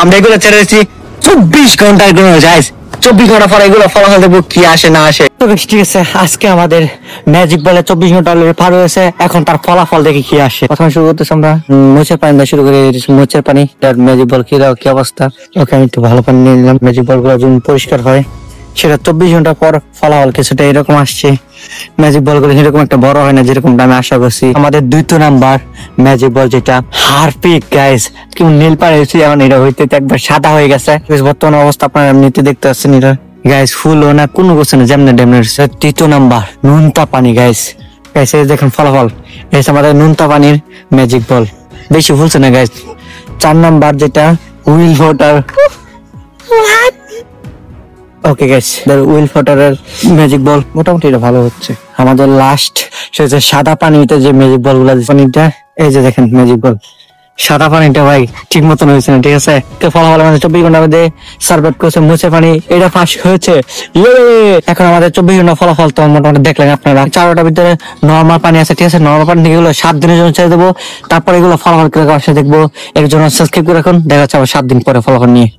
আমরা এগুলো ছেড়েছি 24 ঘন্টার জন্য গাইস। 24 ঘন্টা পরে এগুলো ফলাফল দেখবো কি আসে না আসে। তো ঠিক আছে, আজকে আমাদের ম্যাজিক বলে 24 ঘন্টা পার হয়েছে, এখন তার ফলাফল দেখে কি আসে। প্রথমে শুরু করতেছি আমরা মোচের পানি দিয়ে শুরু করি। মোচের পানি, ম্যাজিক বল কি অবস্থা। ওকে, আমি একটু ভালো পানি নিয়ে নিলাম। ম্যাজিক বল গুলো যদি পরিষ্কার হয়, সেটা 24 ঘন্টা পর ফলাফল কিছুটা এরকম আসছে। ম্যাজিক বল গুলো সেরকম একটা বড় হয় না যেরকমটা আমি আশা করছি। আমাদের 2 নাম্বার ম্যাজিক বল যেটা হারপিক গাইস, কেমন নীল পাড়ে হয়েছে, এখন এটা হইতে একবার সাদা হয়ে গেছে। বর্তমান অবস্থা আপনারা এমনিতে দেখতে পাচ্ছেন। এটা গাইস ফুল না কোনো কিছু না, যেমন ডেমনে 3 নাম্বার নুনতা পানি গাইস। গাইস এই দেখেন ফলাফল, এই আমাদের নুনতা পানির ম্যাজিক বল, বেশি ফুলছে না গাইস। 4 নাম্বার যেটা wheel water. Okay guys, wheel ওয়াটারের ম্যাজিক বল মোটামুটি এটা ভালো হচ্ছে। আমাদের লাস্ট সেটা সাদা পানিতে যে ম্যাজিক বল গুলা, পানিটা এই যে দেখেন ম্যাজিক বল সাদা পানিটা ভাই ঠিক মতন হয়েছে না। ঠিক আছে, ফলাফল আমাদের 24 ঘন্টার মধ্যে সার্ভেট করছে মুছে পানি, এটা ফাঁস হয়েছে। এখন আমাদের 24 ঘন্টা ফলাফল তো মোটামুটি দেখলেন আপনারা। 4টার ভিতরে নর্মাল পানি আছে, ঠিক আছে। নর্মাল পানি থেকে এগুলো 7 দিনের জন্য ছেড়ে দেবো, তারপরে এগুলো ফলাফল করে দেখবো। এর জন্য সাবস্ক্রাইব করে রাখুন। দেখা যাচ্ছে আবার 7 দিন পরে ফলাফল নিয়ে।